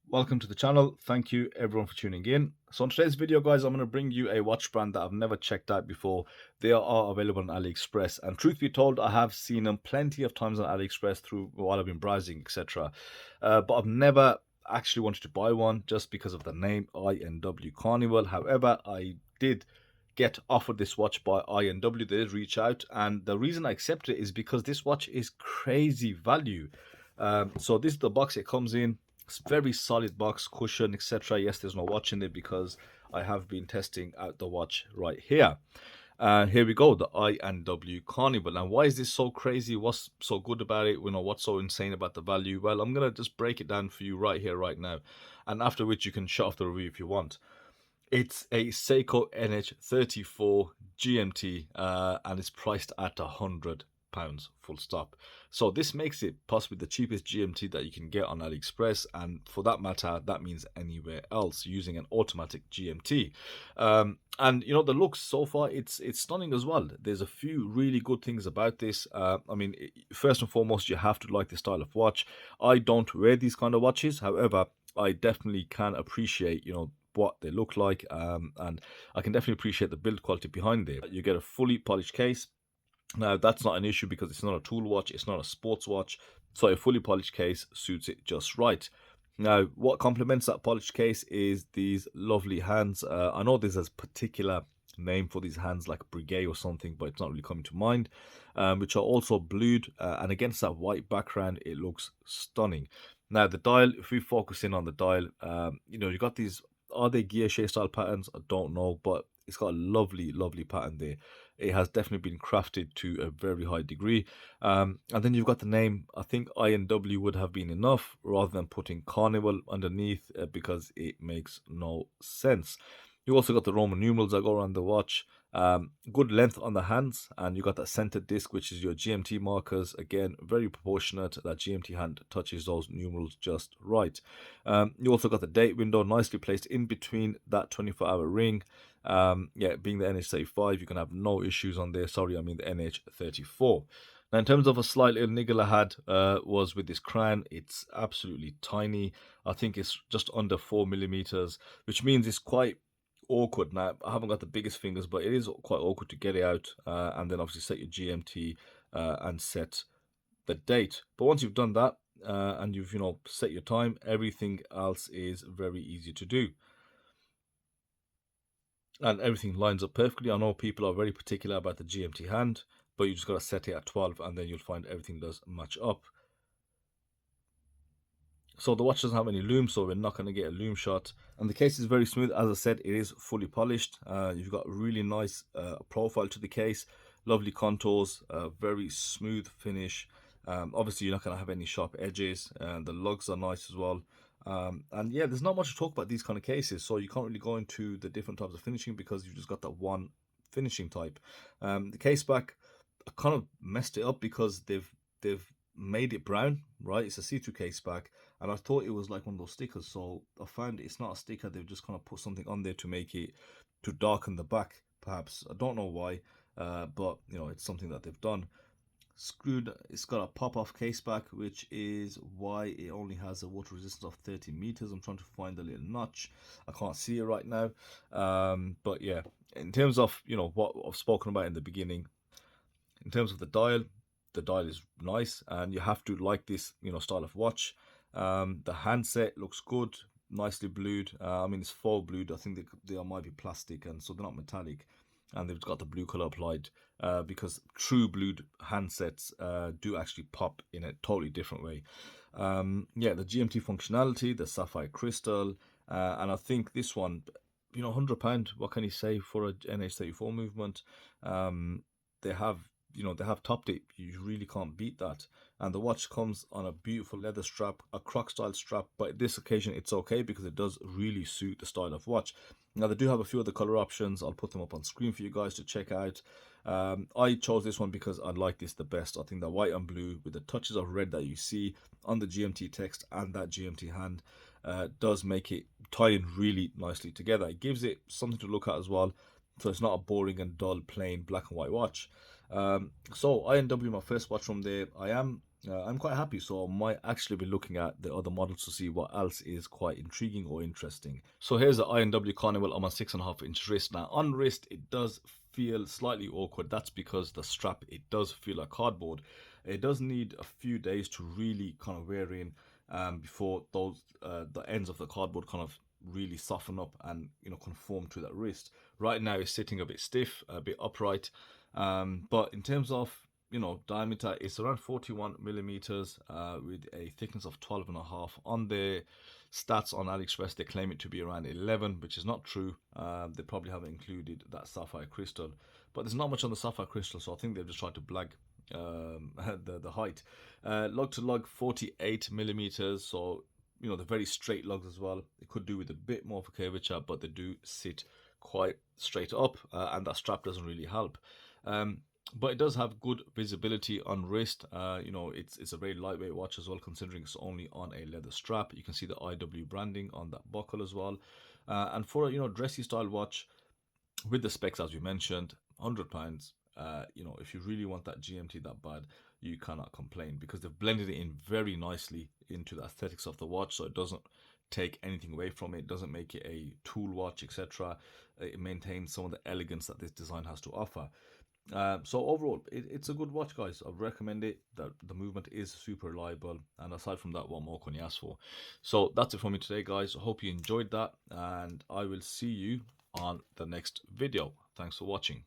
Welcome to the channel. Thank you everyone for tuning in. So in today's video, guys, I'm going to bring you a watch brand that I've never checked out before. They are available on AliExpress, and truth be told, I have seen them plenty of times on AliExpress through while I've been browsing, etc. But I've never actually wanted to buy one just because of the name I&W Carnival. However, I did get offered this watch by I&W. They did reach out, and the reason I accepted it is because this watch is crazy value. So this is the box it comes in. It's very solid box, cushion, etc. Yes, there's no watch in it because I have been testing out the watch right here. And here we go, the I&W Carnival. And why is this so crazy? What's so good about it? What's so insane about the value? Well, I'm going to just break it down for you right here, right now. And after which you can shut off the review if you want. It's a Seiko NH34 GMT and it's priced at £100, full stop. So this makes it possibly the cheapest GMT that you can get on AliExpress, and for that matter, that means anywhere else using an automatic GMT. And the looks so far, it's stunning as well. There's a few really good things about this. First and foremost, you have to like the style of watch. I don't wear these kind of watches, however, I definitely can appreciate what they look like, and I can definitely appreciate the build quality behind it. You get a fully polished case. Now that's not an issue because it's not a tool watch, it's not a sports watch, so a fully polished case suits it just right. Now what complements that polished case is these lovely hands. I know there's a particular name for these hands like brigade or something, but it's not really coming to mind, which are also blued, and against that white background it looks stunning. Now the dial, if we focus in on the dial, you got these, are they guilloche style patterns? I don't know, but it's got a lovely pattern there. It has definitely been crafted to a very high degree. And then you've got the name. I think I&W would have been enough rather than putting Carnival underneath, because it makes no sense. You also got the Roman numerals that go around the watch. Good length on the hands, and you got that center disc, which is your GMT markers. Again, very proportionate. That GMT hand touches those numerals just right. You also got the date window nicely placed in between that 24-hour ring. Yeah, being the NH35, you can have no issues on there. Sorry, I mean the NH34. Now, in terms of a slight little niggle I had, was with this crown. It's absolutely tiny. I think it's just under 4 millimeters, which means it's quite awkward. Now, I haven't got the biggest fingers, but it is quite awkward to get it out, and then obviously set your GMT, and set the date. But once you've done that, and you've set your time, everything else is very easy to do, and everything lines up perfectly. I know people are very particular about the GMT hand, but you just got to set it at 12 and then you'll find everything does match up. So the watch doesn't have any loom, so we're not going to get a loom shot. And the case is very smooth. As I said, it is fully polished. You've got really nice profile to the case, lovely contours, very smooth finish. Obviously, you're not going to have any sharp edges, and the lugs are nice as well. And yeah, there's not much to talk about these kind of cases, so you can't really go into the different types of finishing because you've just got that one finishing type. The case back, I kind of messed it up because they've made it brown, right? It's a see-through case back, and I thought it was like one of those stickers, so I found it's not a sticker. They've just kind of put something on there to make it, to darken the back, perhaps. I don't know why, but it's something that they've done. Screwed, it's got a pop-off case back, which is why it only has a water resistance of 30 meters. I'm trying to find the little notch. I can't see it right now, but yeah, in terms of what I've spoken about in the beginning, in terms of the dial is nice, and you have to like this style of watch. The handset looks good, nicely blued. I mean, it's faux blued. I think they might be plastic, and so they're not metallic, and they've got the blue color applied, because true blued handsets do actually pop in a totally different way. Yeah, the GMT functionality, the sapphire crystal, and I think this one, £100, what can you say for a NH34 movement? They have they have topped it. You really can't beat that. And the watch comes on a beautiful leather strap, a croc style strap, but this occasion it's okay because it does really suit the style of watch. Now they do have a few other color options. I'll put them up on screen for you guys to check out. I chose this one because I like this the best. I think the white and blue with the touches of red that you see on the GMT text and that GMT hand does make it tie in really nicely together. It gives it something to look at as well, so it's not a boring and dull plain black and white watch. So I&W, my first watch from there. I am I'm quite happy, so I might actually be looking at the other models to see what else is quite intriguing or interesting. So here's the I&W Carnival on my 6.5-inch wrist. Now on wrist it does feel slightly awkward. That's because the strap, it does feel like cardboard. It does need a few days to really kind of wear in before those the ends of the cardboard kind of really soften up and conform to that wrist. Right now it's sitting a bit stiff, a bit upright, but in terms of diameter, it's around 41 millimeters with a thickness of 12.5. On the stats on AliExpress, they claim it to be around 11, which is not true. They probably haven't included that sapphire crystal, but there's not much on the sapphire crystal, so I think they've just tried to blag the height. Lug to lug 48 millimeters, so the very straight lugs as well. It could do with a bit more of a curvature, but they do sit quite straight up, and that strap doesn't really help. But it does have good visibility on wrist. It's a very lightweight watch as well, considering it's only on a leather strap. You can see the I&W branding on that buckle as well. And for a dressy style watch with the specs as we mentioned, £100. If you really want that GMT that bad, you cannot complain because they've blended it in very nicely into the aesthetics of the watch, so it doesn't take anything away from it. It doesn't make it a tool watch, etc. It maintains some of the elegance that this design has to offer. So overall, it's a good watch, guys. I recommend it. The movement is super reliable, and aside from that, what more can you ask for? So that's it for me today, guys. I hope you enjoyed that, and I will see you on the next video. Thanks for watching.